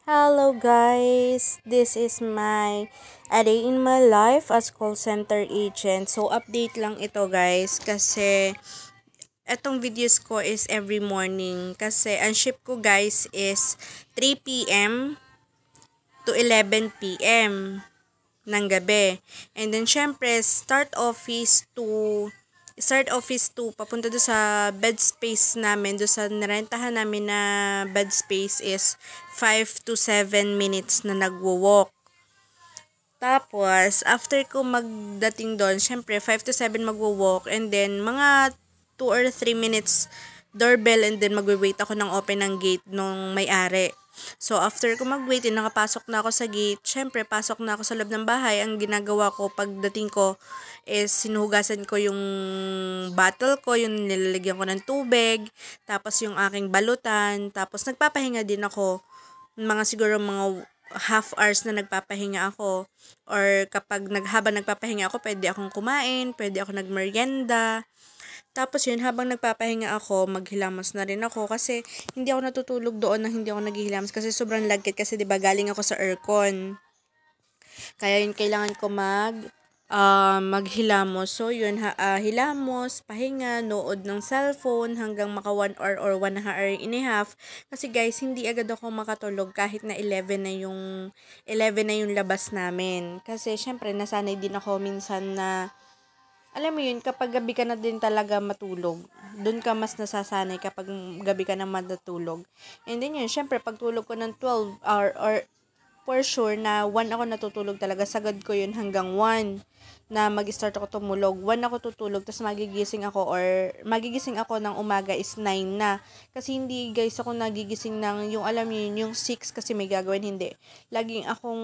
Hello guys, this is my a day in my life as call center agent. So update lang ito guys kasi etong videos ko is every morning kasi ang shift ko guys is 3 p.m. to 11 p.m. ng gabi. And then syempre start office to papunta do sa bed space namin, do sa narentahan namin na bed space is 5 to 7 minutes na nagwo-walk. Tapos, after ko magdating doon, syempre 5 to 7 magwo-walk and then mga 2 or 3 minutes doorbell and then magwe-wait ako ng open ng gate nung may-ari. So, after ko mag-wait, nakapasok na ako sa gate. Syempre, pasok na ako sa loob ng bahay. Ang ginagawa ko pagdating ko is sinuhugasan ko yung bottle ko, yung nilalagyan ko ng tubig, tapos yung aking balutan, tapos nagpapahinga din ako. Siguro mga half hours na nagpapahinga ako. Or kapag habang nagpapahinga ako, pwede akong kumain, pwede ako nagmerienda. Tapos yun, habang nagpapahinga ako, maghilamos na rin ako kasi hindi ako natutulog doon nang hindi ako naghihilamos kasi sobrang lagkit kasi 'di ba galing ako sa aircon. Kaya yun kailangan ko maghilamos. So yun, hilamos, pahinga, nood ng cellphone hanggang maka 1 hour or 1 hour and a half. Kasi guys, hindi agad ako makatulog kahit na 11 na yung labas namin. Kasi syempre nasanay din ako minsan na alam mo yun, kapag gabi ka na din talaga matulog, doon ka mas nasasanay kapag gabi ka na matutulog. And then yun, syempre, pag tulog ko ng 12 hour or for sure na 1 ako natutulog talaga, sagad ko yun hanggang 1 na mag-start ako tumulog. 1 ako tutulog, tapos magigising ako ng umaga is 9 na. Kasi hindi guys ako nagigising ng, yung alam yun, yung 6 kasi may gagawin, hindi. Laging akong,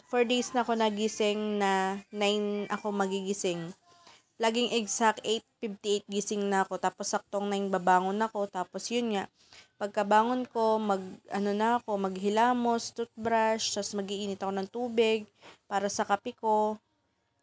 4 days na ako nagising na 9 ako magigising. Laging exact 8:58 gising na ako, tapos saktong 9 babangon ako, tapos yun nga, pagkabangon ko, maghilamos, toothbrush, tapos mag-iinit ako ng tubig para sa kape ko.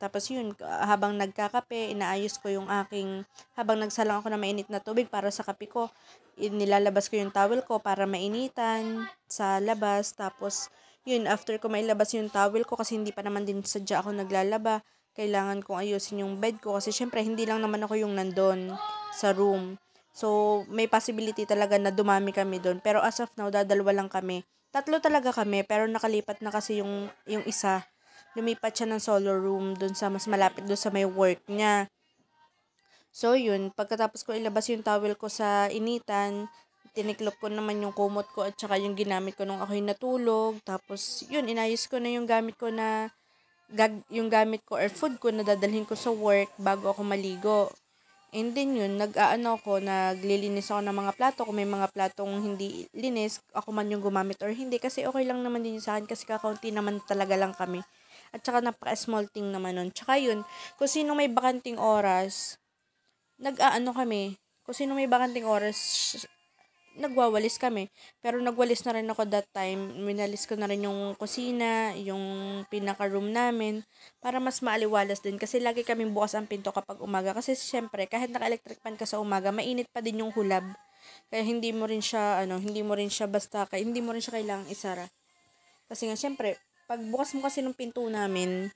Tapos yun, habang nagkakape, inaayos ko habang nagsalang ako ng mainit na tubig para sa kape ko, nilalabas ko yung towel ko para mainitan sa labas. Tapos yun, after ko mailabas yung towel ko, kasi hindi pa naman din sadya ako naglalaba, kailangan kong ayusin yung bed ko kasi syempre hindi lang naman ako yung nandun sa room. So, may possibility talaga na dumami kami doon. Pero as of now, dadalwa lang kami. Tatlo talaga kami, pero nakalipat na kasi yung isa. Lumipat siya ng solo room doon sa mas malapit doon sa may work niya. So, yun. Pagkatapos ko ilabas yung towel ko sa initan, tiniklop ko naman yung kumot ko at saka yung ginamit ko nung ako'y natulog. Tapos, yun, inayos ko na yung gamit ko or food ko na dadalhin ko sa work bago ako maligo. And then yun, naglilinis ako ng mga plato. Kung may mga platong hindi linis, ako man yung gumamit or hindi. Kasi okay lang naman din sa akin kasi kakaunti naman talaga lang kami. At saka napaka-small thing naman nun. Tsaka yun, kung sino may bakanting oras, nagwawalis kami. Pero nagwalis na rin ako that time. Minalis ko na rin yung kusina, yung pinaka-room namin, para mas maaliwalas din. Kasi lagi kaming bukas ang pinto kapag umaga. Kasi syempre, kahit naka-electric fan ka sa umaga, mainit pa din yung hulab. Kaya hindi mo rin siya kailangang isara. Kasi nga, syempre, pag bukas mo kasi ng pinto namin,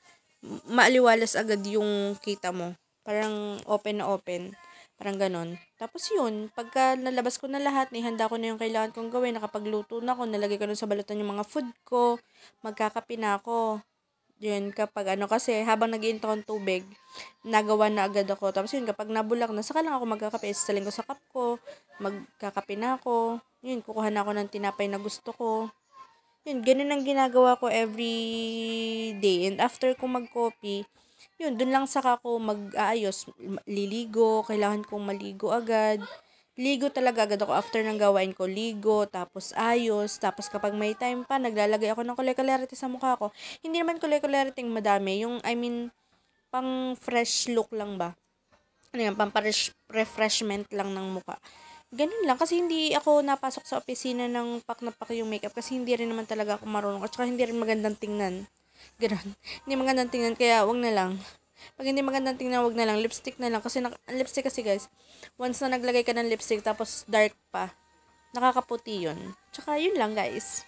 maaliwalas agad yung kita mo. Parang open na open. Parang ganon. Tapos yun, pagka nalabas ko na lahat, nihanda ko na yung kailangan kong gawin, nakapagluto na ako, nalagay ko na sa balutan yung mga food ko, magkakape na ako. Yun, kasi habang nag-iinit ako ng tubig, nagawa na agad ako. Tapos yun, kapag nabulak na, saka lang ako magkakape, sasaling ko sa cup ko, magkakape na ako. Yun, kukuha na ako ng tinapay na gusto ko. Yun, ganun ang ginagawa ko every day. And after ko mag-coffee, yun, dun lang saka ako mag-aayos, liligo, kailangan kong maligo agad. Ligo talaga agad ako after ng gawain ko, ligo, tapos ayos, tapos kapag may time pa, naglalagay ako ng kulay-kularity sa mukha ko. Hindi naman kulay-kularity madami, pang fresh look lang ba? Ano yan, pang refreshment lang ng mukha. Ganun lang, kasi hindi ako napasok sa opisina ng pak na pak yung makeup kasi hindi rin naman talaga ako marunong at saka hindi rin magandang tingnan. Ganun. Hindi magandang tingnan, kaya wag na lang. Pag hindi magandang tingnan, wag na lang. Lipstick na lang. Kasi lipstick kasi guys, once na naglagay ka ng lipstick tapos dark pa, nakakaputi yun. Tsaka yun lang guys.